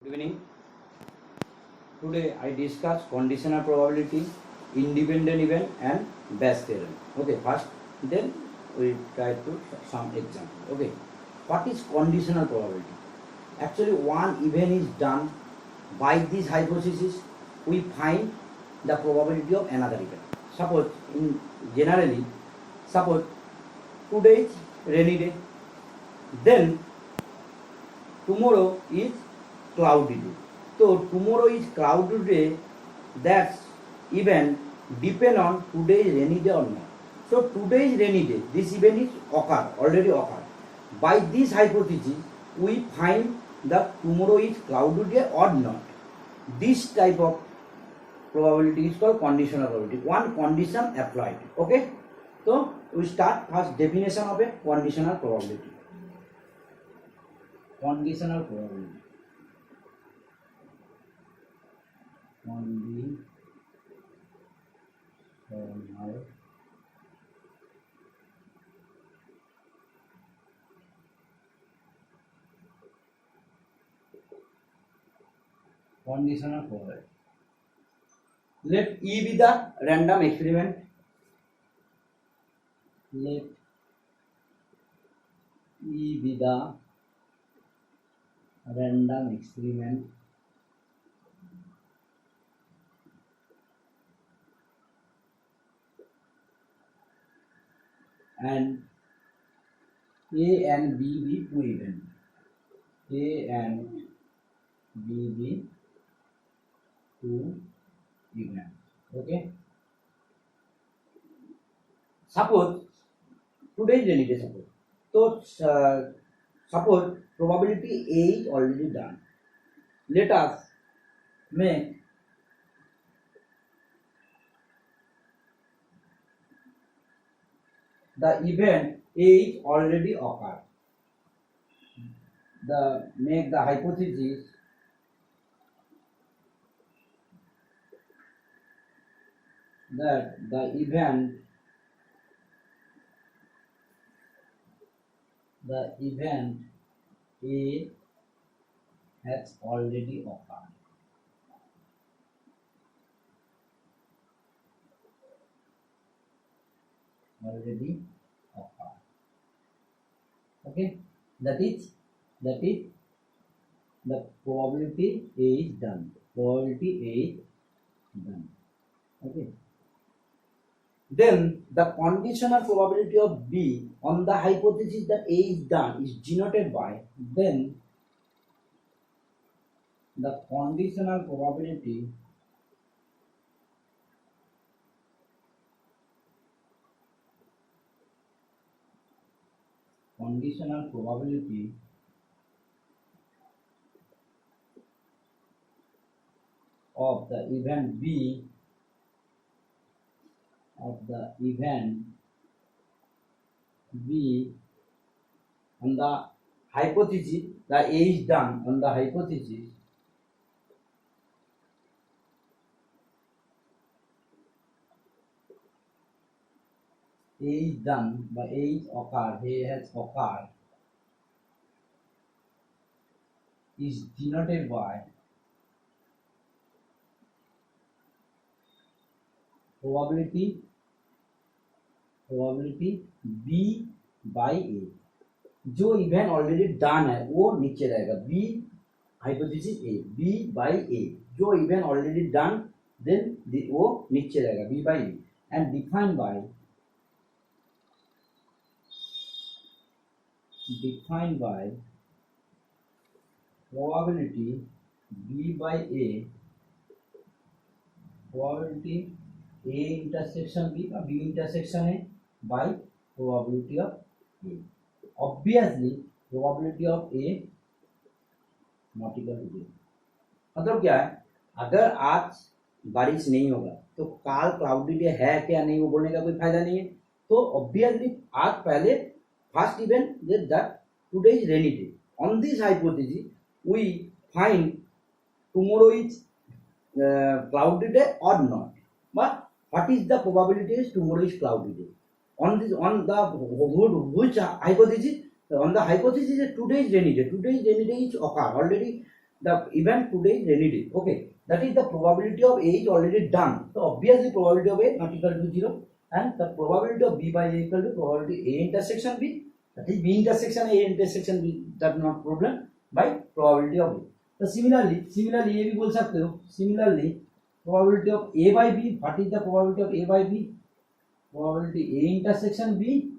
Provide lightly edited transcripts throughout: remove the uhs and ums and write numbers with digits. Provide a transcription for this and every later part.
Good evening. Today I discuss conditional probability, independent event and Bayes theorem. Okay, first then we try to some example. Okay, what is conditional probability? Actually, one event is done by this hypothesis. We find the probability of another event. Suppose in generally, suppose today is rainy day, then tomorrow is cloudy day. So tomorrow is cloudy day, that event depend on today is rainy day or not. So today is rainy day, this event is already occurred. By this hypothesis, we find that tomorrow is cloudy day or not. This type of probability is called conditional probability. One condition applied. Okay. So we start first definition of a conditional probability. Conditional probability. Conditional probability. Let E be the random experiment. Let E be the random experiment. And A and B be two events. A and B be two events. Okay. Suppose today is rainy day. So suppose probability A is already done. Let us make the event A is already occurred. Make the hypothesis that the event A has already occurred. Okay, that is the probability A is done. Okay. Then the conditional probability of B on the hypothesis that A is done is denoted by, then the conditional probability of the event B on the hypothesis that A is done on the hypothesis A is done by A has occurred is denoted by probability B by A. जो event already done है वो नीचे रहेगा, B hypothesis A, B by A. जो event already done then वो नीचे रहेगा, B by A, and defined by probability B by A, probability A intersection B or B intersection A by probability of A. Obviously probability of A not equal to 0. मतलब क्या है, अगर आज बारिश नहीं होगा तो काल क्लाउडी डे है क्या नहीं वो बोलने का कोई फायदा नहीं है. तो ऑब्वियसली आज पहले first event that today is rainy day. On this hypothesis we find tomorrow is cloudy day or not, but what is the probability is tomorrow is cloudy day. On which hypothesis? On the hypothesis that today is rainy day. Today is rainy day is occur already the event today is rainy day. Okay, that is the probability of A is already done. So obviously probability of A not equal to 0, and the probability of B by A equal to probability A intersection B. That is B intersection A intersection B. That is not problem by probability of A. So similarly ये भी बोल सकते हो. Similarly probability of A by B. What is the probability of A by B? Probability A intersection B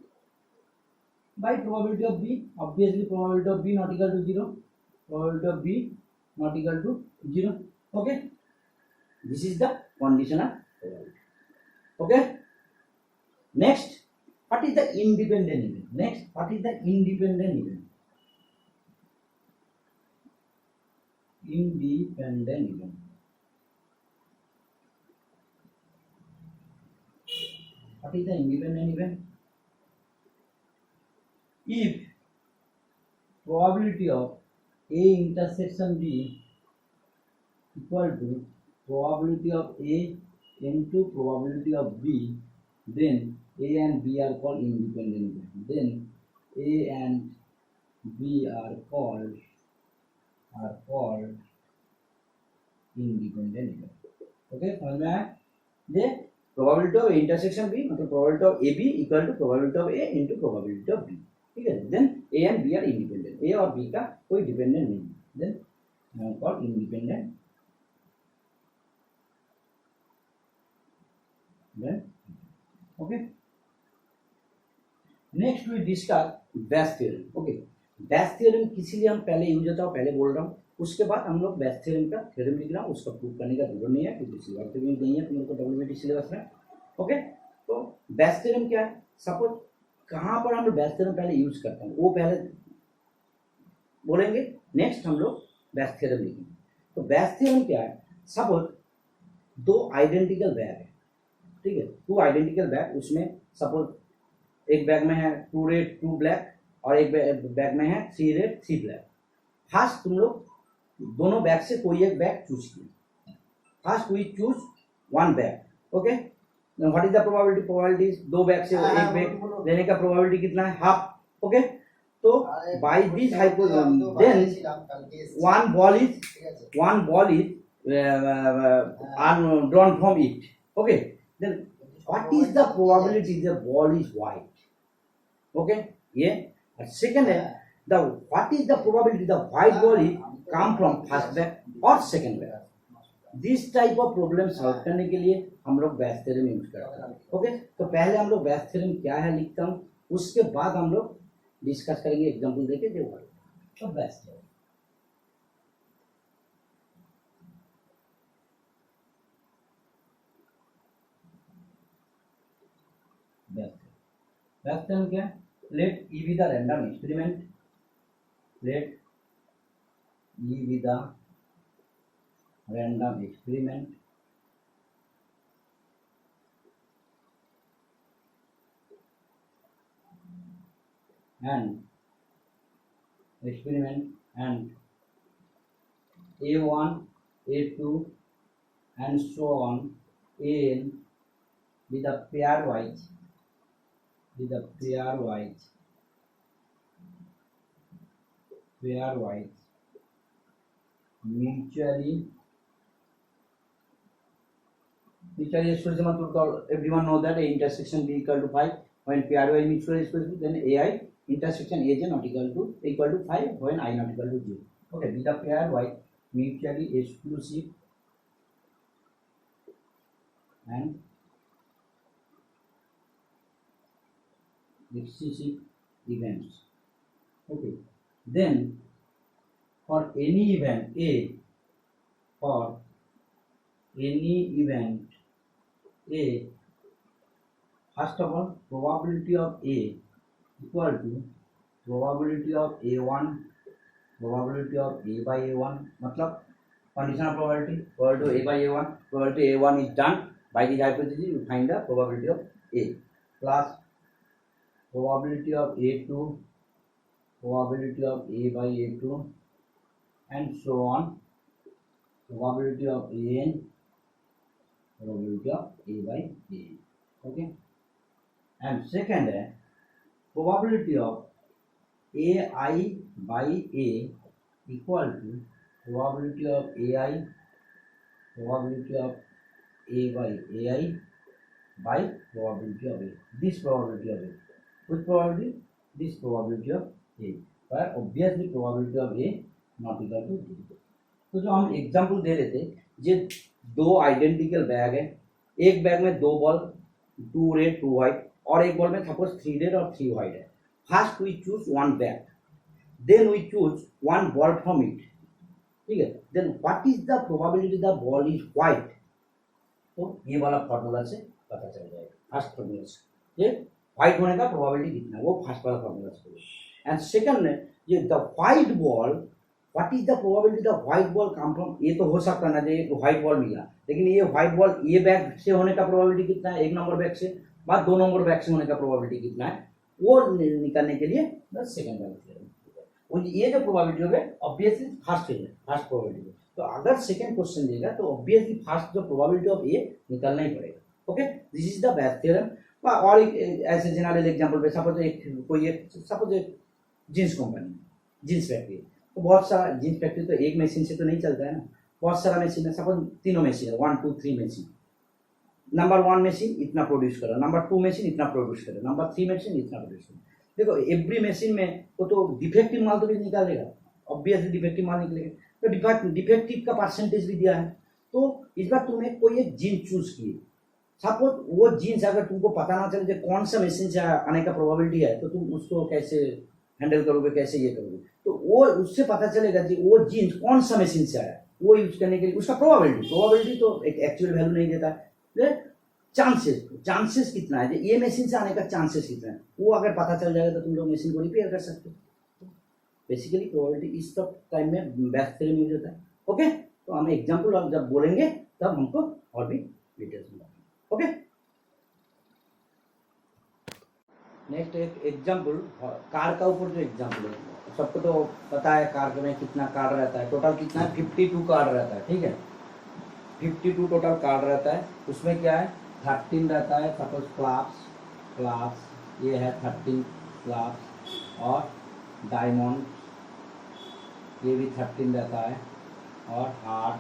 by probability of B. Obviously probability of B not equal to 0. Probability of B not equal to 0. Okay, this is the conditional probability. Okay, next, what is the independent event? Next, what is the independent event? Independent event. What is the independent event? If probability of A intersection B equal to probability of A into probability of B, then A and B are called independent event. Then A and B are called independent event. Okay, समझ में आया? ये probability of A intersection B मतलब probability of AB equal to probability of A into probability of B. ठीक है? Then A and B are independent. A और B का कोई dependent नहीं. Then called independent. Then okay. Next we discuss Bayes theorem. Okay, Bayes theorem किसी लिए हम पहले यूज होता है पहले बोल रहा हूँ. उसके बाद हम लोग Bayes theorem का थ्योरम लिख रहा हूँ. उसका प्रूव करने का जरूरत नहीं है क्योंकि सिलेबस में नहीं है. तुम लोग को डब्ल्यूबीटी सिलेबस में. ओके, तो Bayes theorem क्या है? सपोज कहाँ पर हम लोग Bayes theorem पहले यूज करते हैं वो पहले बोलेंगे. नेक्स्ट हम लोग Bayes theorem लिखेंगे. तो Bayes theorem क्या है? सपोज दो आइडेंटिकल बैग है. ठीक है, टू आइडेंटिकल बैग. उसमें सपोज एक बैग में है 2 रेड 2 ब्लैक और एक बैग में है 3 रेड 3 ब्लैक. फर्स्ट तुम लोग दोनों बैग से कोई एक बैग चूज किया. First we choose one bag. Okay, what is the probability? Probability दो बैग से एक बैग लेने का प्रोबेबिलिटी कितना है? हाफ. ओके, तो by this hypothesis then one ball is drawn from it. Okay, then what is the probability the ball is white? Okay, yeah. Second है the what is the probability the white ball is come from first bag or second bag? This type of problem solve करने के लिए हम लोग Bayes theorem use करते हैं. Okay, तो पहले हम लोग Bayes theorem क्या है लिखता हूँ. उसके बाद हम लोग डिस्कस करेंगे एग्जांपल देके देखो. तो Bayes theorem Bayes theorem क्या है? Let E be the random experiment. Let E be the random experiment and A1, A2 and so on An with a pairwise mutually exclusive मतलब everyone know that A intersection B equal to 5 when pairwise mutually exclusive, then AI intersection AJ not equal to 5 when I not equal to 0. Okay, with a pairwise mutually exclusive and exclusive events. Okay, then for any event A, first of all probability of A equal to probability of A1 probability of A by A1 मतलब conditional probability A by A1. Probability A1 is done by the hypothesis. You find the probability of A plus probability of A2 probability of A by A2 and so on. Probability of An probability of A by An. Okay, and second है probability of AI by A equal to probability of AI, probability of A by AI by probability of A. This probability of A. Which probability? This probability of A. But obviously probability of A not equal to 0. तो जो हम example दे रहे थे, ये दो identical bag है, एक bag में दो बॉल, 2 रेड 2 व्हाइट, और एक बॉल में सपोज 3 रेड और 3 व्हाइट है. First we choose one bag, then we choose one ball from it. ठीक है, then what is the probability the ball is white. तो ये वाला फॉर्मूला से पता चल जाएगा. फर्स्ट फॉर्मूला से ये व्हाइट होने का प्रोबेबिलिटी कितना है, वो फर्स्ट वाला फॉर्मूला से. एंड सेकंड ये the white ball, what is the probability the white ball come from. ये तो हो सकता है ना, ये व्हाइट बॉल मिला, लेकिन ये व्हाइट बॉल ये बैग से होने का प्रोबेबिलिटी कितना है, एक नंबर बैग से, बाद 2 नंबर बैग से होने का प्रोबेबिलिटी कितना है, वो निकालने के लिए द सेकंड वाला थ्योरम. और ये जो प्रोबेबिलिटी होगा ऑब्वियसली फर्स्ट है, फर्स्ट प्रोबेबिलिटी. तो अगर सेकंड क्वेश्चन देगा तो ऑब्वियसली फर्स्ट जो प्रोबेबिलिटी ऑफ ए निकालना ही पड़ेगा. Okay, this is the best theorem. और एक ऐसे जनरल एग्जांपल पे सपोज एक जींस कंपनी, जींस फैक्ट्री, तो बहुत सारा जींस फैक्ट्री तो एक मशीन से तो नहीं चलता है ना, बहुत सारा मशीन है. सपोज तीनों मशीन है, 1 2 3 मशीन. नंबर 1 मशीन इतना प्रोड्यूस करो, नंबर 2 मशीन इतना प्रोड्यूस करो, नंबर 3 मशीन इतना प्रोड्यूस करो. देखो एवरी मशीन में वो तो डिफेक्टिव माल तो भी निकालेगा, ऑब्वियसली डिफेक्टिव माल निकलेगा. तो डिफेक्टिव का परसेंटेज भी दिया है. तो इस बार तुमने कोई एक जीन्स चूज की, सपोज वो जीन्स अगर तुमको पता ना चले कौन सा मशीन से आने का प्रोबेबिलिटी है, तो तुम उसको कैसे हैंडल करोगे, कैसे ये करोगे. तो वो उससे पता चलेगा कि वो जीन्स कौन सा मशीन से आया, वो यूज करने के लिए उसका प्रोबेबिलिटी तो एक एक्चुअल वैल्यू नहीं देता है. चांसेस कितना है, ये मशीन से आने का चांसेस कितना है, वो अगर पता चल जाएगा तो तुम लोग मशीन को रिपेयर कर सकते हो. बेसिकली प्रोबेबिलिटी इस सब टाइम में बेस्ट थ्योरम यूज होता है. ओके, तो हम एग्जांपल अब जब बोलेंगे तब हमको और भी डिटेल्स में. ओके, नेक्स्ट एक एग्जांपल कार का ऊपर जो एग्जांपल है, सबको तो पता है कार में कितना कार रहता है, टोटल कितना है 52 कार रहता है. ठीक है, 52 टोटल कार रहता है. उसमें क्या है 13 रहता है, सपोज क्लास ये है 13 क्लास, और डायमंड ये भी 13 रहता है, और हार्ट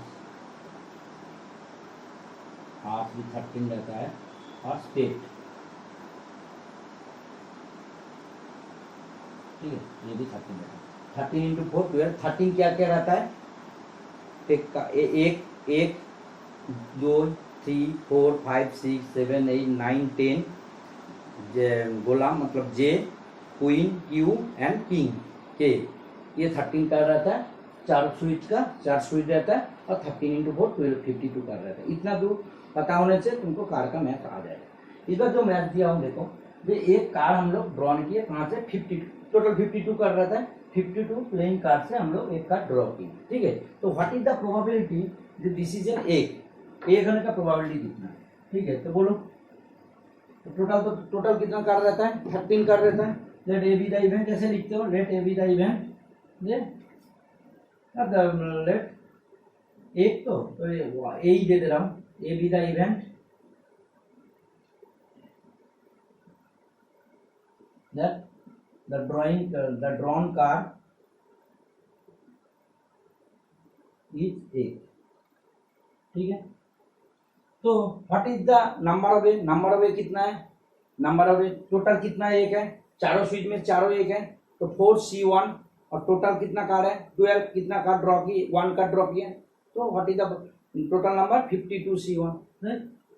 भी 13 रहता है, और स्टेट. ठीक है, ये भी 13 रहता है. 13 इंटू 4 12. 13 क्या क्या रहता है, एक 2 3 4 5 6 7 8 9 10 गोला मतलब जे, क्वीन, क्यू एंड किंग के. ये 13 का रहता है. 4 स्विच रहता है, और 13 इंटू 4 12 52 कार रहता है. इतना दूर पता होने से तुमको कार का मैथ आ जाएगा. इस बार जो मैथ दिया हूँ देखो, ये एक कार हम लोग ड्रॉ किए कहाँ से, 52 टोटल 52 कार रहता है. 52 प्लेन कार से हम लोग एक कार ड्रॉ किए. ठीक है, तो what is the probability this is an एक होने का प्रोबेबिलिटी कितना है. ठीक है, तो बोलो टोटल कितना कार रहता है, 13 कार रहता है. Let A be the event कैसे लिखते हो, let A be the event, let एक तो ए ही दे दे रहा हूँ, A be the event that the drawn car is A. ठीक है, तो what is the number of A कितना है, नंबर ऑफ ए टोटल कितना है, एक है. चारों स्विच में चारों एक है, तो 4C1, और टोटल कितना कार है 12. कितना कार ड्रॉ की, 1 कार ड्रॉ किया, तो what is the total number 52C1.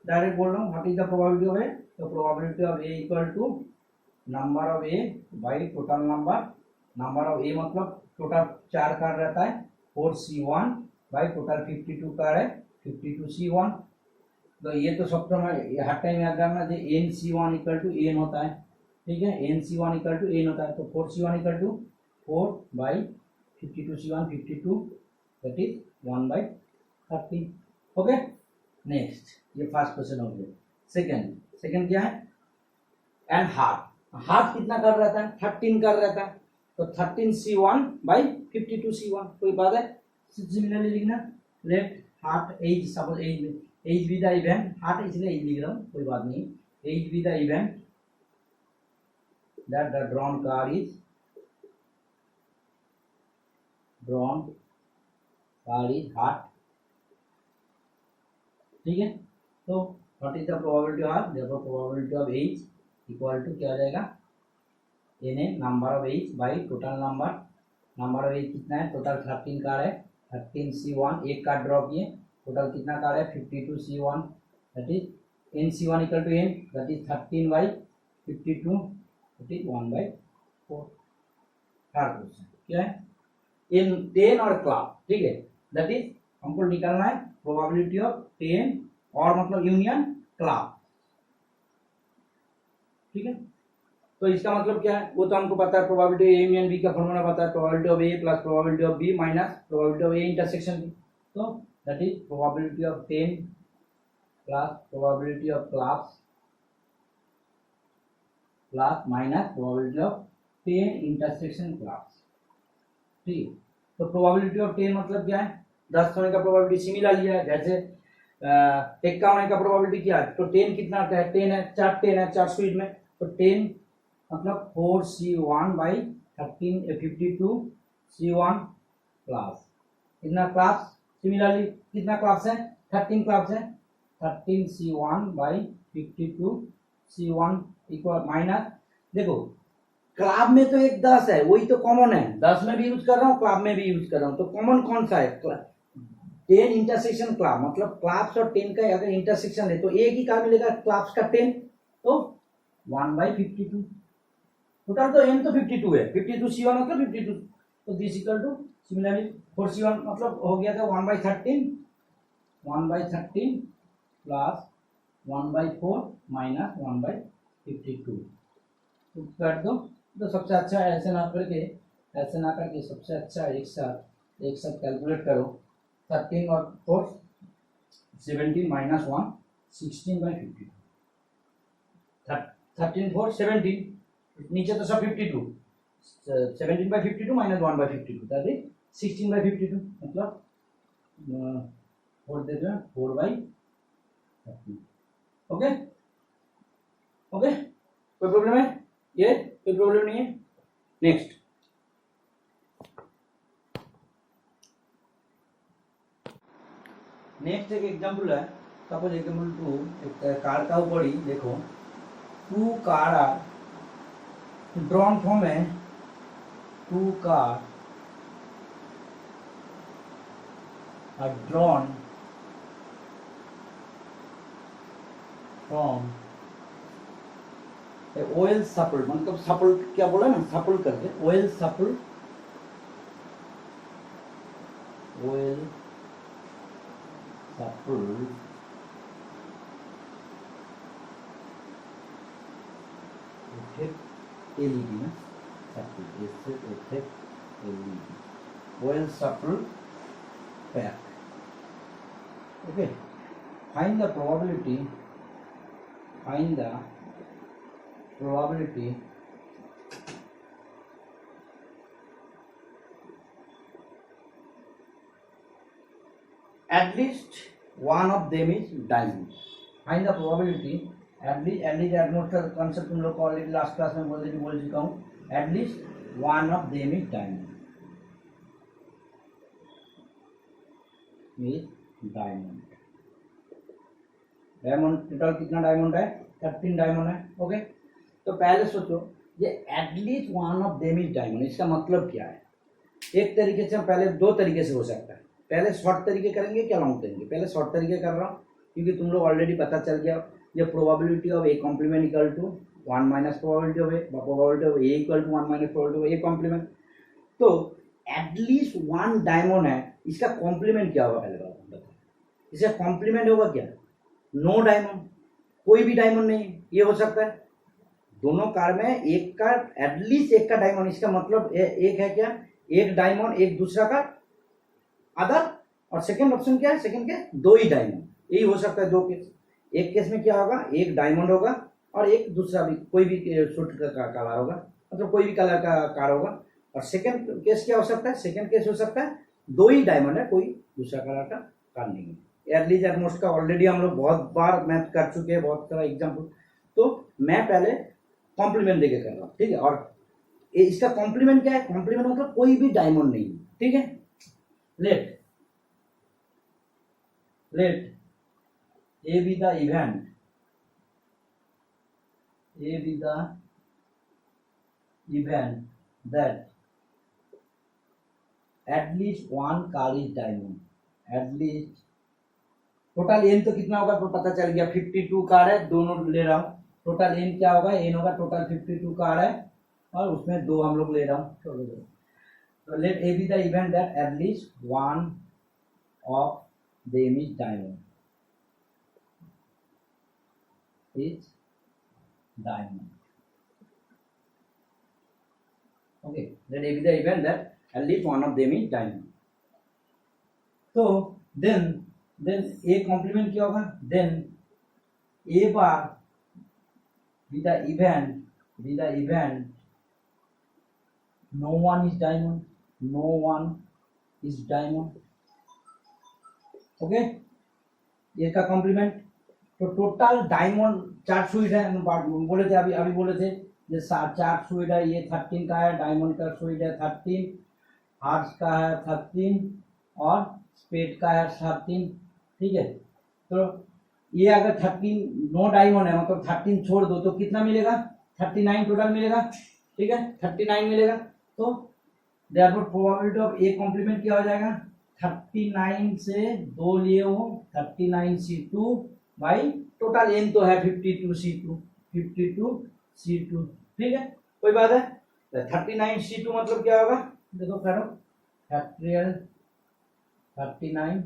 Direct बोल रहा हूँ what is the probability of A, तो probability of A equal to number of A by total number of A मतलब टोटल 4 कार रहता है 4C1 बाई टोटल 52 कार है 52C1. तो ये तो सब हर टाइम याद रखना चाहिए, NC1 इक्वल टू एन होता है. ठीक है, NC1 इक्वल टू एन होता है, तो 4C1 equal to 4 by 52C1 52, that is 1 by 30. Okay, next ये फर्स्ट क्वेश्चन हो गया. सेकंड क्या है, एंड हाफ कितना कर रहता है, 13 कर रहता है, तो 13C1 बाई 52C1. कोई बात है, सिमिलरली लिखना, let heart H, suppose H be the event, heart इसलिए एज लिख रहा हूँ, कोई बात नहीं, H be the event that the drawn car is drawn card is heart, ठीक है। तो what is the probability of, देखो probability of H equal to क्या हो जाएगा, n A number of H by total number, number of H कितना है, total 13 card है, 13 C1, एक कार ड्रॉ किए, टोटल कितना कार है 52 C1, that is n C1 equal to n, that is 13 by 52, that is 1/4। Third question क्या है, इन 10 और क्लब, ठीक है, दैट इज हमको निकालना है प्रोबेबिलिटी ऑफ 10 और मतलब यूनियन क्लब, ठीक है। तो इसका मतलब क्या है, वो तो हमको पता है, प्रोबेबिलिटी ए यूनियन बी का फॉर्मूला पता है, probability of A plus probability of B minus probability of A intersection B, तो that is probability of 10 plus probability of class plus minus probability of 10 intersection class, ठीक है। तो probability of 10 मतलब क्या है, 10 होने का प्रोबेबिलिटी सिमिलर लिया है, जैसे 1 होने का प्रोबेबिलिटी क्या है, तो 10 कितना आता है, 10 है, 4 10 है 4 स्पीड में, तो 10 मतलब 4C1 बाई 52 C1 क्लास, कितना क्लास, सिमिलरली कितना क्लास है, 13 क्लास है, 13 C1 by 52 C1 equal minus, देखो क्लाब में तो एक 10 है, वही तो कॉमन है, 10 में भी यूज कर रहा हूँ, क्लाब में भी यूज कर रहा हूँ, तो कॉमन कौन सा है, 10 इंटरसेक्शन क्लाब, मतलब क्लाब्स और 10 का अगर इंटरसेक्शन है तो एक ही का मिलेगा क्लाब्स का 10, तो 1/52, टोटल तो n तो 52 है, 52 C1 मतलब 52, तो this equal two similarly 4 C1 मतलब हो गया था 1/13 प्लस 1/4 माइनस 1/52, तो कर दो, तो सबसे अच्छा ऐसे ना करके सबसे अच्छा एक साथ कैलकुलेट करो, 13 और 4 17 माइनस 1 16/52, 13 4 17, नीचे तो सब 52, 17/52 माइनस 1/52, दैट इज 16/52, मतलब 4 देते हैं 4/13, ओके ओके, कोई प्रॉब्लम है, ये कोई प्रॉब्लम नहीं है। नेक्स्ट एक एग्जांपल है, सपोज एग्जांपल 2, एक कार का ऊपर ही देखो 2 card are drawn from a 2 car are drawn from a oil coupled, मतलब सफल क्या बोला ना, सफल करके oil coupled LED ना, oil coupled pair, okay, find the probability at least one of them is diamond, find the probability at least atmosphere concept तुम लोग को ऑलरेडी लास्ट क्लास में बोल चुका हूँ, at least one of them is diamond, total कितना diamond है, 13 diamond है, ओके। तो पहले सोचो ये at least one of them is diamond, इसका मतलब क्या है, एक तरीके से पहले 2 तरीके से हो सकता है, पहले शॉर्ट तरीके करेंगे क्या लॉन्ग तरीके, पहले शॉर्ट तरीके कर रहा हूँ क्योंकि तुम लोग ऑलरेडी पता चल गया, ये probability of A complement equal to 1 minus probability of A, probability of A equal to 1 minus probability of A complement, तो एटलीस्ट 1 डायमंड है, इसका कॉम्प्लीमेंट क्या होगा पहले बताओ, इसका कॉम्प्लीमेंट होगा क्या, नो डायमंड, कोई भी डायमंड नहीं, ये हो सकता है दोनों कार में एक का एटलीस्ट एक का डायमंड, इसका मतलब एक है क्या, एक डायमंड एक दूसरा का अदर, और सेकंड ऑप्शन क्या है, सेकंड के 2 ही डायमंड, यही हो सकता है 2 केस, एक केस में क्या होगा, एक डायमंड होगा और एक दूसरा भी कोई भी सूट का कलर होगा, मतलब कोई भी कलर का कार होगा, और सेकंड केस क्या हो सकता है, सेकंड केस हो सकता है 2 ही डायमंड है, कोई दूसरा कलर का कार नहीं है। एटलीस्ट एटमोस्ट का ऑलरेडी हम लोग बहुत बार मैथ कर चुके हैं, बहुत सारा एग्जाम्पल, तो मैं पहले कॉम्प्लीमेंट देके कर रहा हूँ, ठीक है, और इसका कॉम्प्लीमेंट क्या है, कॉम्प्लीमेंट मतलब कोई भी डायमंड नहीं है, ठीक है। Let let A be the event, that at least one car is diamond, at least total n तो कितना होगा तो पता चल गया 52 कार है, दोनों ले रहा हूँ, टोटल एन क्या होगा, एन होगा टोटल 52 कार है और उसमें दो हम लोग ले रहा हूँ, तो let A be the event that at least one of them is diamond, okay, let A be the event that at least one of them is diamond. तो then A complement क्या होगा, then A bar be the event no one is diamond, okay, ये का complement. तो total diamond 4 suite है, बोले थे अभी बोले थे ये 4 सुइट है, ये 13 का है, डायमंड का सुइट है 13, हार्ट्स का है 13 और स्पेड का है 13, ठीक है। तो ये अगर 13 नो डायमंड है मतलब 13 छोड़ दो तो कितना मिलेगा, 39 टोटल मिलेगा, ठीक है, 39 मिलेगा। तो therefore probability of A complement क्या हो जाएगा, 39 से 2 लिए हो 39C2 बाई टोटल एन तो है 52C2, ठीक है, कोई बात है। 39C2 मतलब क्या होगा, देखो करो, फैक्टोरियल 39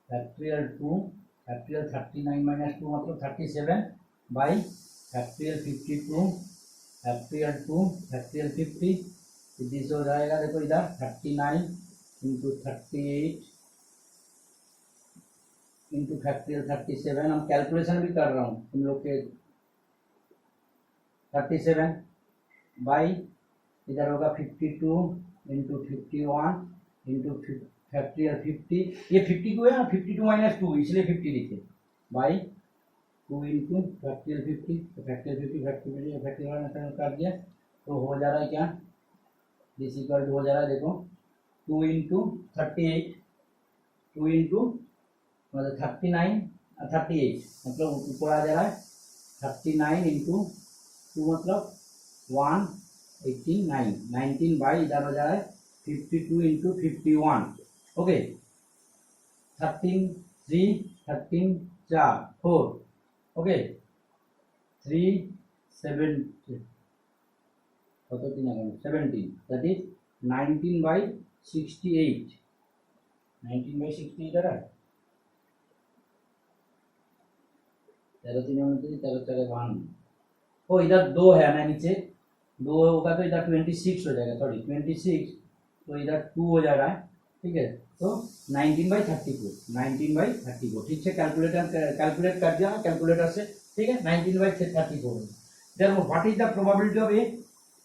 फैक्टोरियल 2 फैक्टोरियल 39 माइनस 2 मतलब 37 by factorial 52 factorial 2 factorial 50, this हो जाएगा, देखो इधर 39 इंटू 38 इंटू फैक्टोरियल 37, हम कैलकुलेशन भी कर रहा हूँ तुम लोग के, 37 बाई इधर होगा 52 इंटू 51 इंटू फैक्टोरियल 50, ये 52 है ना, 52 माइनस 2 इसलिए 50 लिखे, बाई 2 इंटू फैक्टोरियल 50, तो फैक्टोरियल कर दिया, तो हो जा रहा है क्या, दिस इक्वल हो जा रहा है, देखो 2 इंटू 38 2 इंटू मतलब 39 38 मतलब ऊपर आ जा रहा है 39 इंटू 2 मतलब 189 19 बाई इधर हो जा रहा है 52 into 51, okay, 13 3 13 4 4, okay, 3 7 17 that is 19 by 68 19 by 60 इधर है, 13 13 1, ओ इधर 2 है ना, नीचे 2 होगा तो इधर 26 हो जाएगा, सॉरी 26, तो इधर 2 हो जा रहा है, ठीक है, तो 19 by 34, ठीक से कैलकुलेट कर दिया कैलकुलेटर से, ठीक है, 19 by 34। Therefore what is the probability of A,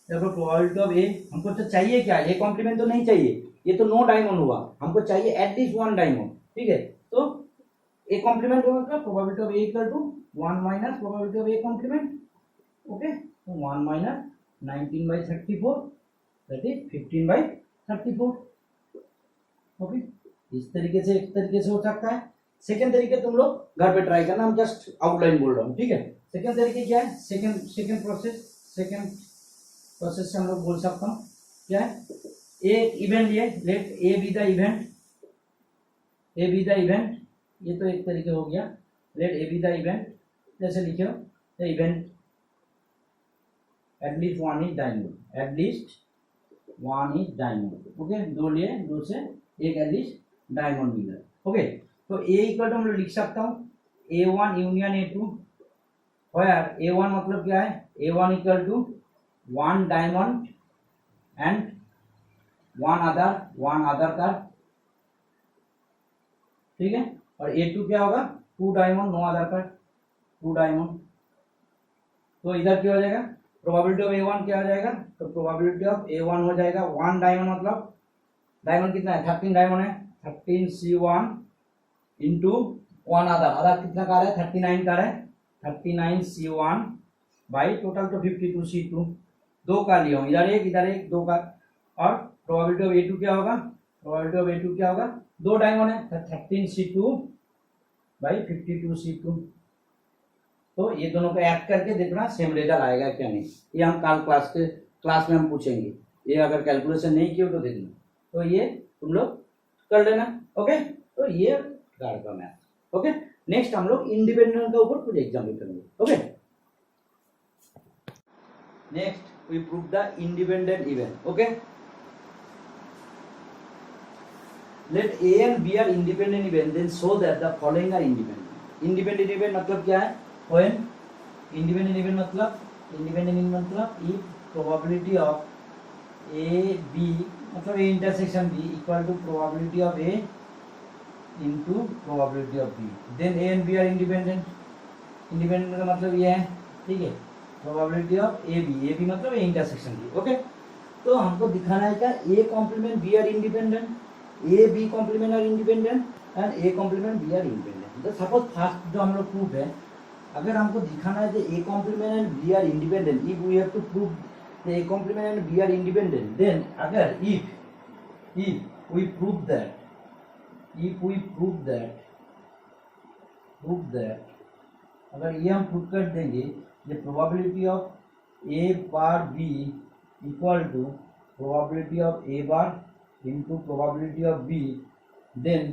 therefore probability of A, हमको तो चाहिए क्या, ए कॉम्प्लीमेंट तो नहीं चाहिए, ये तो नो डायमंड हुआ, हमको चाहिए एटलीस्ट 1 डायमंड, ठीक है, तो ए कॉम्प्लीमेंट होगा क्या, probability of A equal to 1 minus probability of A complement, okay, तो 1 minus 19 by 34 that is 15 by 34, okay, इस तरीके से हो सकता है। सेकंड तरीके तुम लोग घर पे ट्राई करना, हम जस्ट आउटलाइन बोल रहा हूँ, ठीक है। सेकंड तरीके क्या है, सेकंड प्रोसेस से हम लोग बोल सकता हूँ क्या है, एक इवेंट लिए, let A be the event, ये तो एक तरीके हो गया, let A be the event, जैसे लिखे हो the event at least one is diamond, okay, 2 लिए, 2 से एक एटलीस्ट डायमंड मिला, ओके, तो ए इक्वल टू हम लोग लिख सकता हूँ A1 union A2, where A1 मतलब क्या है, A1 equal to 1 diamond and one other card, ठीक है, और A2 क्या होगा, 2 diamond no other card, 2 diamond, तो इधर क्या हो जाएगा, प्रोबेबिलिटी ऑफ A1 क्या हो जाएगा, तो प्रोबेबिलिटी ऑफ A1 हो जाएगा 1 डायमंड, मतलब डायमंड कितना है, 13 डायमंड है, 13C1 इंटू 1 अदर कितना कार है, 39 कार है, 39C1 बाई टोटल तो 52C2, 2 कार लिया हूँ, इधर एक 2 कार, और प्रोबेबिलिटी ऑफ A2 क्या होगा, 2 डायमंड है, 13C2 बाई 52C2। तो ये दोनों को ऐड करके देखना सेम रिजल्ट आएगा क्या नहीं, ये हम कल क्लास में हम पूछेंगे। ये अगर कैलकुलेशन नहीं किए तो देखना, तो ये तुम लोग कर लेना। ओके, तो ये गार्ड का मैथ। ओके, नेक्स्ट हम लोग इंडिपेंडेंट के ऊपर कुछ एग्जाम्पल करेंगे। Okay, next we prove the independent event. Okay, let A and B are independent event, then show that the following are independent. Independent event मतलब क्या है? When independent event मतलब if probability of A B मतलब A intersection B equal to probability of A into probability of B, then A and B are independent. Independent का मतलब ये है, ठीक है, probability of A B मतलब A intersection B। Okay, तो हमको दिखाना है क्या, A complement B are independent, A B complement are independent and A complement B are independent। तो सपोज फर्स्ट जो हम लोग प्रूफ है, अगर हमको दिखाना है कि A complement and B are independent, if we have to prove the A complement and B are independent, then अगर if we prove that अगर ये हम प्रूव कर देंगे the probability of A bar B equal to probability of A bar into probability of B, then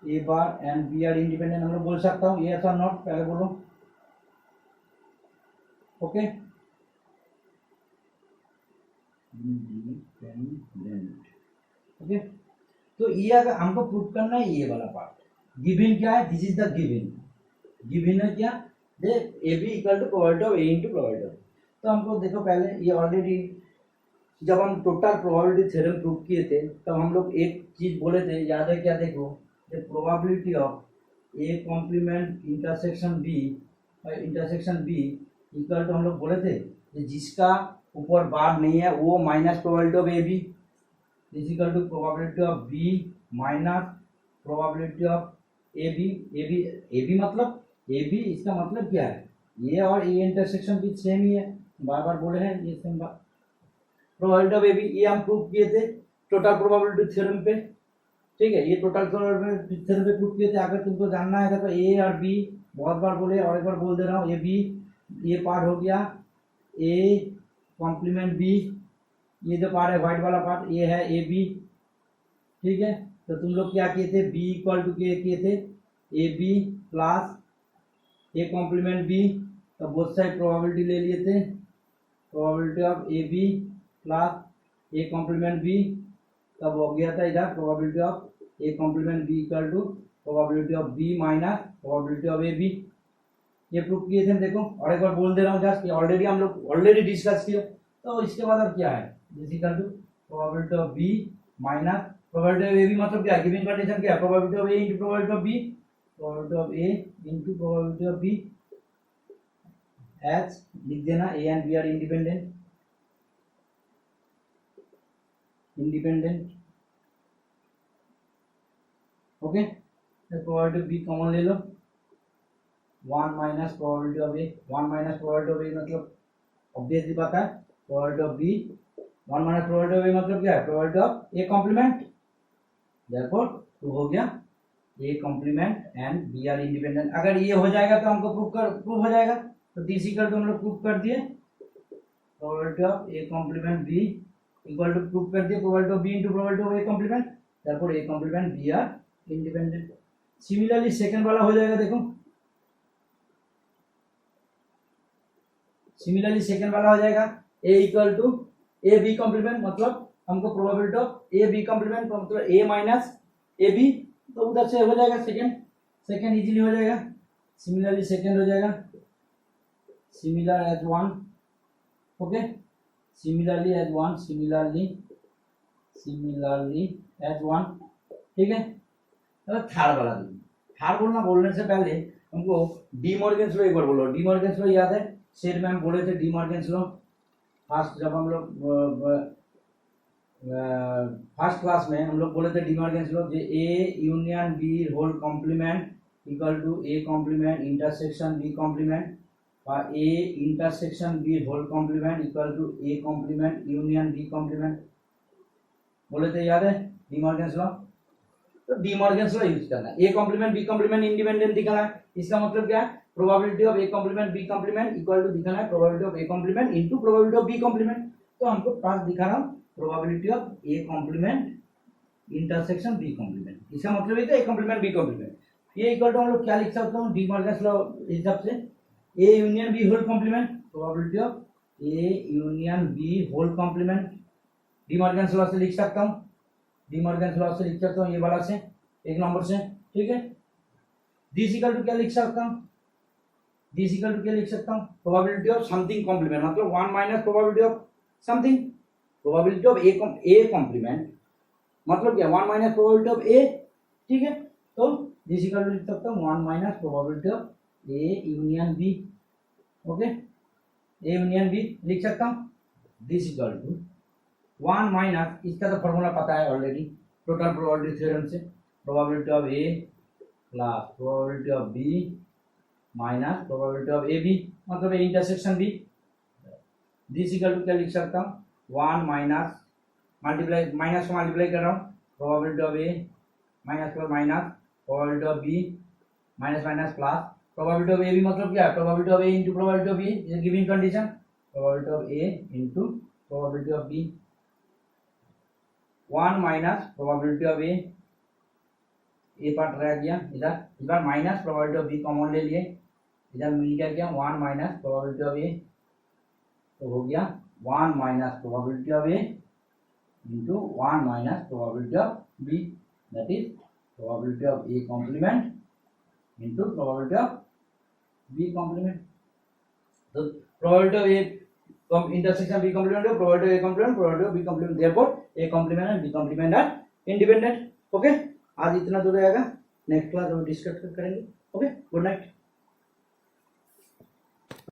A bar and B are independent हम लोग बोल सकता हूँ, yes or not, पहले बोलो। ओके, ओके, तो ये अगर हमको प्रूव करना है ये वाला पार्ट, गिवन क्या है, दिस इज द गिवन है क्या, दे A B equal to probability of A into probability of. तो हमको देखो पहले ये ऑलरेडी जब हम टोटल प्रोबेबिलिटी थ्योरम प्रूव किए थे तब हम लोग एक चीज बोले थे, याद है क्या, देखो the probability of A complement intersection B equal to हम लोग बोले थे कि जिसका ऊपर बार नहीं है वो minus probability of A B is equal to probability of B minus probability of A B मतलब ए बी, इसका मतलब क्या है, ये और ए इंटरसेक्शन भी सेम ही है, बार बार बोले हैं ये सेम बात। प्रोबेबिलिटी ऑफ ए बी ये हम प्रूव किए थे टोटल प्रोबेबिलिटी थ्योरम पे, ठीक है, ये टोटल प्रोबेबिलिटी थ्योरम पे प्रूव किए थे। अगर तुमको जानना है तो ए और बी बहुत बार बोले और एक बार बोल दे रहा हूँ, ए बी ये पार्ट हो गया ए कॉम्प्लीमेंट बी, ये जो पार्ट है व्हाइट वाला पार्ट ये है ए बी, ठीक है। तो तुम लोग क्या किए थे, बी इक्वल टू किए थे A B plus A complement B, तो बोथ साइड प्रोबेबिलिटी ले लिए थे, probability of A B plus A complement B, तब हो गया था इधर probability of A complement B equal to probability of B minus probability of A B, ये प्रूव किए थे। देखो और एक बार बोल दे रहा हूँ जस्ट, ऑलरेडी हम लोग ऑलरेडी डिस्कस किए। तो इसके बाद अब क्या है, equal to probability of B minus probability of A B, मतलब क्या है, गिवन कंडीशन क्या है, probability of A into probability of B, probability of A into probability of B, H लिख देना, A and B are independent, okay. Probability of B common ले लो, 1 minus probability of A, 1 minus probability of A मतलब obviously बात है probability of B, 1 minus probability of A मतलब क्या है, probability of A complement, therefore prove हो गया A complement and B are independent. अगर ये हो जाएगा तो हमको प्रूव हो जाएगा, तो तीसरी कर तो हम लोग प्रूव कर दिए, probability of A complement B equal to prove कर दिए probability of B into probability of A complement, therefore A complement B are independent. Similarly second वाला हो जाएगा, देखो सिमिलरली सेकंड वाला हो जाएगा a equal to A B complement, मतलब हमको probability of A B complement मतलब a माइनस ए बी, तो उधर से हो जाएगा सेकंड इजीली हो जाएगा। सिमिलरली सेकंड हो जाएगा similar as one, okay, similarly as one, similarly as one, ठीक है। तो थर्ड वाला थर्ड बोलने से पहले हमको डी मॉर्गन्स लॉ एक बार बोलो, डी मॉर्गन्स लॉ याद है, सेट में हम बोले थे डी मॉर्गन्स लॉ फर्स्ट, जब हम लोग फर्स्ट क्लास में हम लोग बोले थे De Morgan's law, A union B whole complement equal to A complement intersection B complement, और A intersection B whole complement equal to A complement union B complement, बोले थे याद है डी मॉर्गन्स लॉ। तो डी मॉर्गन्स लॉ यूज करना है। A complement B complement independent दिखाना है, इसका मतलब क्या है, probability of A complement B complement equal to दिखाना है probability of A complement into probability of B complement. तो हमको पास दिखा रहा हूँ probability of A complement intersection B complement, इसका मतलब है ए कॉम्प्लीमेंट बी कॉम्प्लीमेंट। ये इक्वल टू हम लोग क्या लिख सकते हैं डी मॉर्गन्स लॉ हिसाब से, A union B whole complement, probability of A union B whole complement De Morgan's law से लिख सकता हूँ, डी मॉर्गन्स लॉ से लिख सकता हूँ ये वाला से एक नंबर से, ठीक है। डी इक्वल टू क्या लिख सकता हूँ, डी इक्वल टू क्या लिख सकता हूँ, प्रोबेबिलिटी ऑफ समथिंग कॉम्प्लीमेंट, मतलब 1 minus probability of something, probability of A complement मतलब क्या 1 माइनस प्रोबेबिलिटी ऑफ ए, ठीक है। तो डी इक्वल टू लिख सकता हूँ 1 minus probability of A union B, okay, A union B लिख सकता हूँ। डी इक्वल टू 1 माइनस, इसका तो फॉर्मूला पता है ऑलरेडी टोटल प्रोबेबिलिटी थ्योरम से, probability of A plus probability of B minus probability of A B मतलब A intersection B. This equal to क्या लिख सकता हूँ 1 माइनस मल्टीप्लाई, माइनस को मल्टीप्लाई कर रहा हूँ, probability of A minus plus minus probability of B minus minus plus probability of A B मतलब क्या है probability of A into probability of B is giving condition, probability of A into probability of B 1 minus probability of A part रह गया इधर, इस बार minus probability of B common ले लिए, इधर मिल गया क्या 1 माइनस प्रोबेबिलिटी ऑफ ए, तो हो गया 1 minus probability of A into 1 minus probability of B, that is probability of A complement into probability of B complement. तो probability of A intersection B complement, probability of A complement, probability of B complement, therefore A complement and B complement are independent. Okay, आज इतना दूर रहेगा, next class हम discuss करेंगे। Okay, good night.